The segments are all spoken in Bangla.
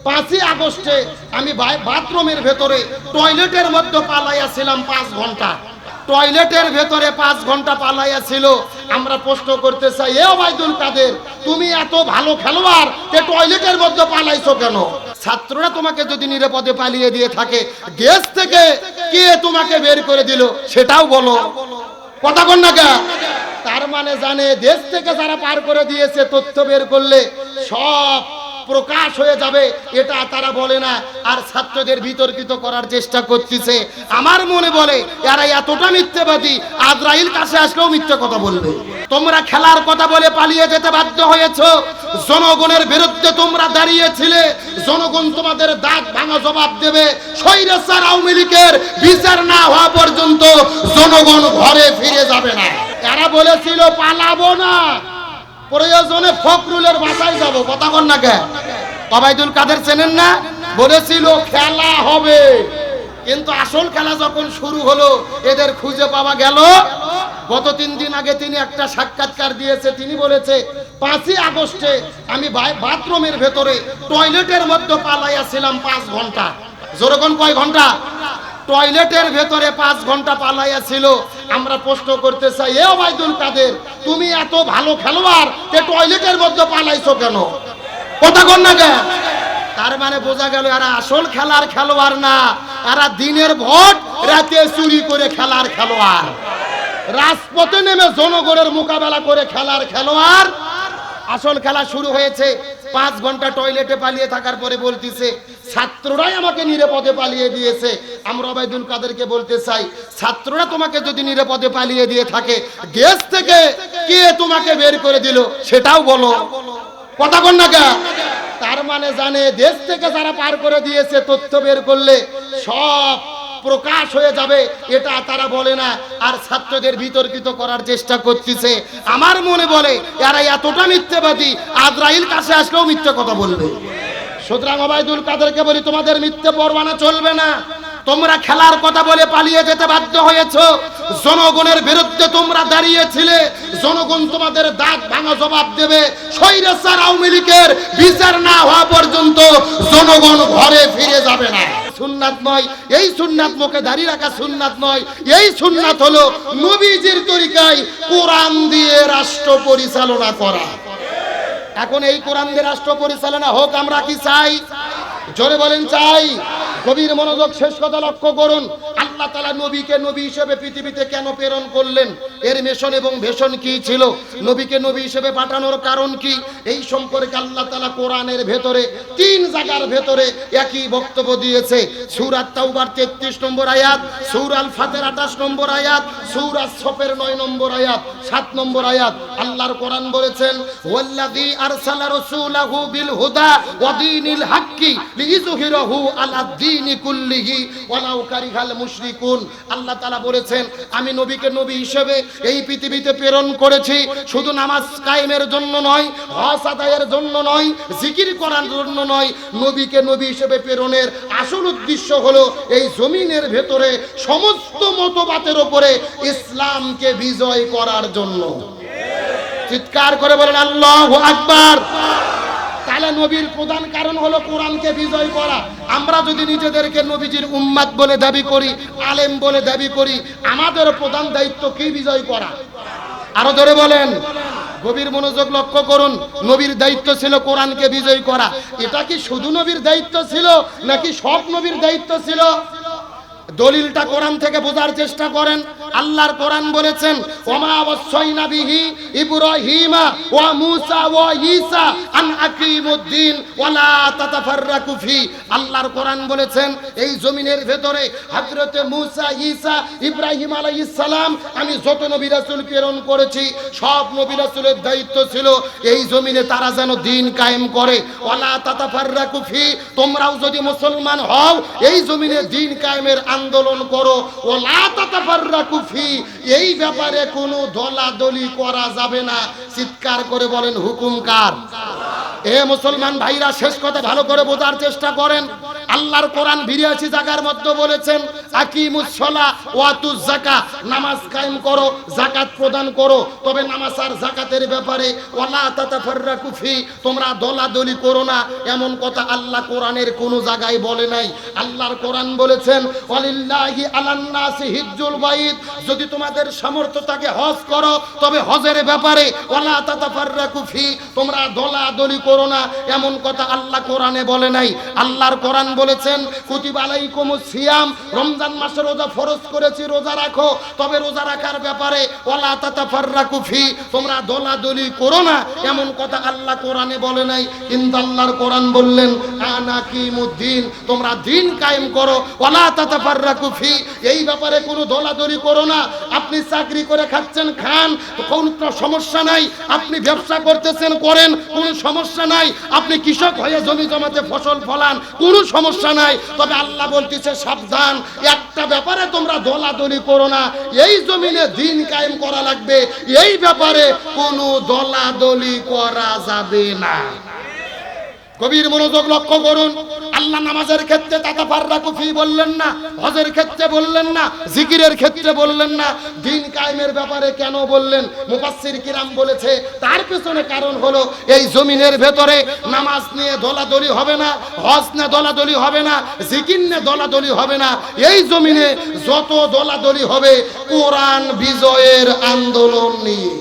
5ই আগস্টে আমি বাথরুমের ভেতরে টয়লেটের মধ্যে পালাইয়াছিলাম 5 ঘন্টা। টয়লেটের ভেতরে 5 ঘন্টা পালাইয়া ছিল। আমরা প্রশ্ন করতে চাই, এ ওবায়দুল কাদের, তুমি এত ভালো খেলোয়াড়, তে টয়লেটের মধ্যে পালাইছো কেন? ছাত্ররা তোমাকে যদি নিরাপদে পালিয়ে দিয়ে থাকে, দেশ থেকে কে তোমাকে বের করে দিল সেটাও বলো। কথা কন না কে? তার মানে জানে দেশ থেকে যারা পার করে দিয়েছে, তথ্য বের করলে সব প্রকাশ হয়ে যাবে, এটা তারা বলে না। আর ছাত্রদের বিতর্কিত করার চেষ্টা করতেছে। আমার মনে বলে এরা এতটা মিথ্যাবাদী, আজরাইল কাছে আসলেও মিথ্যা কথা বলবে। তোমরা খেলার কথা বলে পালিয়ে যেতে বাধ্য হয়েছো। জনগণের বিরুদ্ধে তোমরা দাঁড়িয়েছিলে, জনগণ তোমাদের দাঁত ভাঙা জবাব দেবে। স্বৈরাচার আওয়ামী লীগের বিচার না হওয়া পর্যন্ত জনগণ ঘরে ফিরে যাবে না। এরা বলেছিল পালাবো না, প্রয়োজনে ফখরুলের বাসায় যাব। কথা কন না কে? ওবায়দুল কাদের চেনেন না? বলেছিল খেলা হবে, কিন্তু আসল খেলা যখন শুরু হলো এদের খুঁজে পাওয়া গেল। গত 3 দিন আগে তিনি একটা সাক্ষাৎকার দিয়েছে। তিনি বলেছে 5ই আগস্টে আমি বাথরুমের ভেতরে টয়লেটের মধ্যে পালাইয়াছিলাম 5 ঘন্টা। জোরকন কয় ঘন্টা? টয়লেটের ভেতরে 5 ঘন্টা পালাইয়া ছিল। আমরা প্রশ্ন করতে চাই, এ ওবায়দুল কাদের, তুমি এত ভালো খেলোয়াড়, তে টয়লেটের মধ্যে পালাইছো কেন? কথা কন না কে? তার মানে বোঝা গেল এরা আসল খেলার খেলোয়াড় না, এরা দিনের ভোট রাতে চুরি করে খেলার খেলোয়াড়। রাজপথে নেমে জনগণের মোকাবেলা করে খেলার খেলোয়াড়। আসল খেলা শুরু হয়েছে। 5 ঘন্টা টয়লেটে পালিয়ে থাকার পরে বলতেছে ছাত্ররাই আমাকে নিরাপদে পালিয়ে দিয়েছে। আমরা ওবায়দুল কাদেরকে বলতে চাই, ছাত্ররা তোমাকে যদি নিরাপদে পালিয়ে দিয়ে থাকে, দেশ থেকে কে তোমাকে বের করে দিল সেটাও বলো। কথা কন না কে? তার মানে জানে দেশ থেকে যারা পার করে দিয়েছে, তথ্য বের করলে সব প্রকাশ হয়ে যাবে, এটা তারা বলে না। আর ছাত্রদের বিতর্কিত করার চেষ্টা করতেছে। আমার মনে বলে এরা এতটা মিথ্যাবাদী, আজরাইল কাছে আসলেও মিথ্যা কথা বলবে। সুতরাং ওবায়দুল কাদেরকে বলি, তোমাদের মিথ্যে পরবানা চলবে না। তোমরা খেলার কথা বলে পালিয়ে যেতে বাধ্য হয়েছো। জনগণের বিরুদ্ধে তোমরা দাঁড়িয়েছিলে, জনগণ তোমাদের দাঁত ভাঙা জবাব দেবে। স্বৈরাচার আওয়ামী লীগের বিচার না হওয়া পর্যন্ত জনগণ ঘরে ফিরে যাবে না। সুন্নাত নয় এই সুন্নাত, মুখে দাড়ি রাখা সুন্নাত নয়। এই সুন্নাত হলো নবীজির তরিকায় কোরআন দিয়ে রাষ্ট্র পরিচালনা করা। এখন এই কোরআন দিয়ে রাষ্ট্র পরিচালনা হোক, আমরা কি চাই? জোরে বলেন চাই। গভীর মনোযোগ, শেষ কথা লক্ষ্য করুন। আল্লাহ তাআলা নবীকে নবী হিসেবে পৃথিবীতে কেন প্রেরণ করলেন? এর মিশন এবং ভীষণ কি ছিল? নবীকে নবী হিসেবে পাঠানোর কারণ কি? এই সম্পর্কে আল্লাহ তাআলা কোরআনের ভেতরে 3 জায়গার ভেতরে একই বক্তব্য দিয়েছে। সূরা তাওবার 33 নম্বর আয়াত, সূরা আল ফাতির 28 নম্বর আয়াত, সূরা সফের 9 নম্বর আয়াত, 7 নম্বর আয়াত। আল্লাহর কোরআন বলেছেন, ওয়াল্লাযী আরসালা রাসূলাহু বিল হুদা ওয়া দীনিল হাক্কি লিইযহিরাহু আলা দীনি কুল্লিহি ওয়ালাউ কারিহাল মুশরিকুন। আল্লাহ তাআলা বলেছেন, আমি নবীকে নবী হিসেবে এই পৃথিবীতে প্রেরণ করেছি, শুধু নামাজ কায়েমের জন্য নয়, হজ আদায়ের জন্য নয়, জিকির করার জন্য নয়। নবীকে নবী হিসেবে প্রেরণের আসল উদ্দেশ্য হলো এই জমিনের ভেতরে সমস্ত মতবাদের উপরে ইসলামকে বিজয় করার জন্য। চিৎকার করে বলেন আল্লাহু আকবার। তাহলে নবীর প্রধান কারণ হলো কোরআনকে বিজয় করা। আমরা যদি নিজেদেরকে নবীজির উম্মত বলে দাবি করি, আলেম বলে দাবি করি, আমাদের প্রধান দায়িত্ব কি? বিজয় করা। আরো ধরে বলেন। গভীর মনোযোগ লক্ষ্য করুন। নবীর দায়িত্ব ছিল কোরআনকে বিজয় করা। এটা কি শুধু নবীর দায়িত্ব ছিল নাকি সব নবীর দায়িত্ব ছিল? দলিলটা কোরআন থেকে বোঝার চেষ্টা করেন। আল্লাহর কোরআন বলেছেন, ওমা ওয়াসাইনা বিহি ইব্রাহিমা ওয়া মূসা ওয়া ঈসা আন আকিমুদ্দিন ওয়া লা তাতাফাররাকু ফি। আল্লাহর কোরআন বলেছেন, এই জমিনের ভেতরে হযরতে মূসা, ঈসা, ইব্রাহিম আলাইহিস সালাম, আমি যত নবী রাসূল প্রেরণ করেছি, সব নবী রাসূলের দায়িত্ব ছিল এই জমিনে তারা যেন দ্বীন কায়েম করে। ওয়া লা তাতাফাররাকু ফি, তোমরাও যদি মুসলমান হও এই জমিনে দ্বীন কায়েমের আন্দোলন করো। ওয়ালা তাতাফাররাকু ফি, এই ব্যাপারে কোনো দলাদলি করা যাবে না। চিৎকার করে বলেন হুকুম কার? এ মুসলমান ভাইরা, শেষ কথা ভালো করে বোঝার চেষ্টা করেন। আল্লাহর কোরআন 82 জায়গার মধ্যে বলেছেন আকিমুস সালাহ ওয়া আতুজ যাকাত, নামাজ কায়েম করো, যাকাত প্রদান করো। তবে নামাজ আর যাকাতের ব্যাপারে ওয়ালা তাতাফাররাকু ফি, তোমরা দলাদলি করো না, এমন কথা আল্লাহ কোরআনের কোনো জায়গায় বলে নাই। আল্লাহর কোরআন বলেছেন ওয়ালিল্লাহি আলান নাসি হিজ্জুল বাইত, যদি তোমাদের সামর্থ্য থাকে হজ করো, তবে হজের ব্যাপারে ওয়ালা তাতাফাররাকু ফি, তোমরা দলাদলি করো না, এমন কথা আল্লাহ কোরআনে বলে নাই। আল্লাহর কোরআন বলেছেন কুতিবা আলাইকুমুস সিয়াম, রমজান মাসে রোজা ফরজ করেছি, রোজা রাখো, তবে রোজা রাখার ব্যাপারে ওয়ালা তাতাফাররাকু ফি, তোমরা দলাদলি করো না, এমন কথা আল্লাহ কোরআনে বলে নাই। কিন্তু আল্লাহর কোরআন বললেন আনাকিমুদ্দিন, তোমরা দিন কায়েম করো, ওয়ালা তাতাফাররাকু ফি, এই ব্যাপারে কোনো দলাদলি করো না। আপনি চাকরি করে খাচ্ছেন, খান, কোনো সমস্যা নাই। আপনি ব্যবসা করতেছেন, করেন, কোনো সমস্যা নাই। আপনি কৃষক হয়ে জমি জমাতে ফসল ফলান, কোনো সমস্যা নাই। তবে আল্লাহ বলতেছে সাবধান, একটা ব্যাপারে তোমরা দলাদলি করো না, এই জমিনে দিন কায়েম করা লাগবে, এই ব্যাপারে কোনো দলাদলি করা যাবে না। কবির মনোযোগ লক্ষ্য করুন, আল্লাহ নামাজের ক্ষেত্রে তাতাফাররাকু ফি বললেন না, হজের ক্ষেত্রে বললেন না, জিকিরের ক্ষেত্রে বললেন না, দিন কায়েমের ব্যাপারে কেন বললেন? মুফাসসির কিরাম বলেছে তার পেছনে কারণ হলো এই জমিনের ভেতরে নামাজ নিয়ে দলাদলি হবে না, হজ নিয়ে দলাদলি হবে না, জিকির নিয়ে দলাদলি হবে না। এই জমিনে যত দলাদলি হবে কোরআন বিজয়ের আন্দোলন নিয়ে।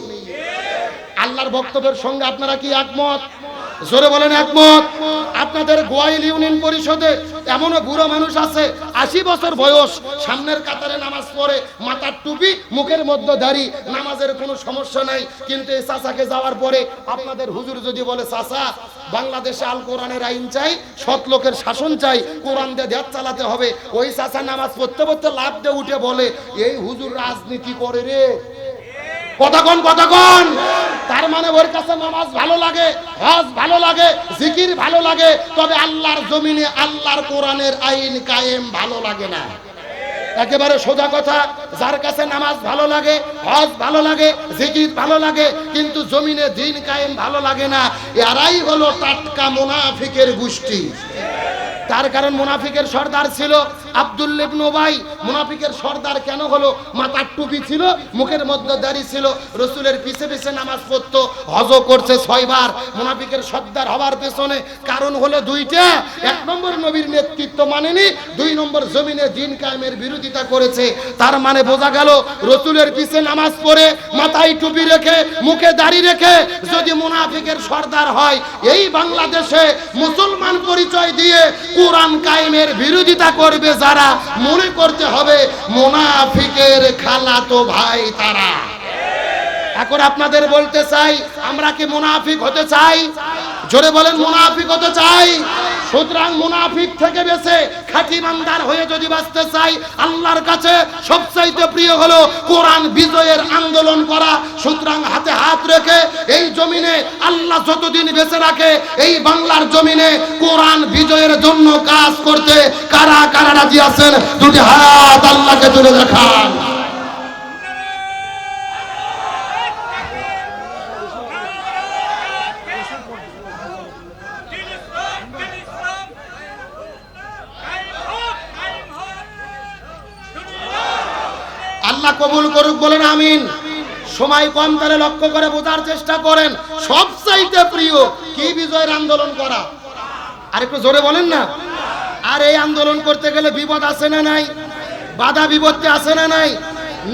আল্লাহর বক্তব্যের সঙ্গে আপনারা কি একমত? জোরে বলেন একমত। আপনাদের গোয়াইল ইউনিয়ন পরিষদে এমনও বুড়ো মানুষ আছে 80 বছর বয়স, সামনের কাতারে নামাজ পড়ে, মাথার টুপি, মুখের মধ্যে দাড়ি, নামাজের কোনো সমস্যা নাই। কিন্তু এই চাচাকে যাওয়ার পরে আপনাদের হুজুর যদি বলে চাচা বাংলাদেশে আল কোরআনের আইন চাই, সৎ লোকের শাসন চাই, কোরআন দিয়ে দেশ চালাতে হবে, ওই চাচা নামাজ পড়তে পড়তে লাফ দিয়ে উঠে বলে এই হুজুর রাজনীতি করে রে। কতক্ষণ কতক্ষণ? তার মানে ওর কাছে নামাজ ভালো লাগে, হজ ভালো লাগে, জিকির ভালো লাগে, তবে আল্লাহর জমিনে আল্লাহর কোরআনের আইন কায়েম ভালো লাগে না। একেবারে সোজা কথা, যার কাছে নামাজ ভালো লাগে, হজ ভালো লাগে, জিকির ভালো লাগে, কিন্তু জমিনে দিন কায়েম ভালো লাগে না, এরাই হলো টাটকা মুনাফিকের গোষ্ঠী। তার কারণ মুনাফিকের সর্দার ছিল আব্দুল্লাহ ইবনে উবাই। মুনাফিকের সর্দার কেন হলো? মাথার টুপি ছিল, মুখের মধ্যে দাড়ি ছিল, রাসূলের পিছে পিছে নামাজ পড়তো, হজ করছে 6 বার। মুনাফিকের সর্দার হওয়ার পেছনে কারণ হলো দুইটা: 1 নম্বর নবীর নেতৃত্ব মানেনি, 2 নম্বর জমিনে দিন কায়েমের বিরোধিতা করেছে। তার মানে বোঝা গেল রাসূলের পিছে নামাজ পড়ে, মাথায় টুপি রেখে, মুখে দাড়ি রেখে যদি মুনাফিকের সর্দার হয়, এই বাংলাদেশে মুসলমান পরিচয় দিয়ে কোরআন কায়েমের বিরোধিতা করবে যারা, মনে করতে হবে মুনাফিকের খালাতো ভাই তারা। এখন আপনাদের বলতে চাই, আমরা কি মুনাফিক হতে চাই? জোরে বলেন, মুনাফিক হতে চাই? সুতরাং মুনাফিক থেকে বেঁচে খাঁটি ইমানদার হয়ে যদি বাঁচতে চাই, আল্লাহর কাছে সবচাইতে প্রিয় হলো কোরআন বিজয়ের আন্দোলন করা। সুতরাং হাতে হাত রেখে এই জমিনে আল্লাহ যতদিন বেঁচে রাখে, এই বাংলার জমিনে কোরআন বিজয়ের জন্য কাজ করতে কারা কারা রাজি আছেন? দুটি হাত আল্লাহকে তুলে দেখান। আল্লাহ কবুল করুক, বলেন আমিন। সময় কম, তাহলে লক্ষ্য করে বোঝার চেষ্টা করেন। সবচাইতে প্রিয় কি বিজয়ের আন্দোলন করা? আর একটু জোরে বলেন না। আর এই আন্দোলন করতে গেলে বিপদ আছে না নাই? বাধা বিপত্তি আছে না নাই?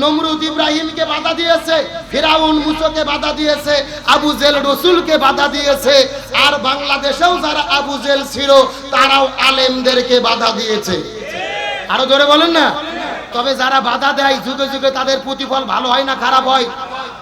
নমরুদ ইব্রাহিমকে বাধা দিয়েছে, ফিরাউন মুসাকে বাধা দিয়েছে, আবু জেল রাসূলকে বাধা দিয়েছে, আর বাংলাদেশেও যারা আবু জেল ছিল তারাও আলেমদেরকে বাধা দিয়েছে। আরো জোরে বলেন না। তবে যারা বাধা দেয় যুগে যুগে তাদের প্রতিফল ভালো হয় না খারাপ হয়?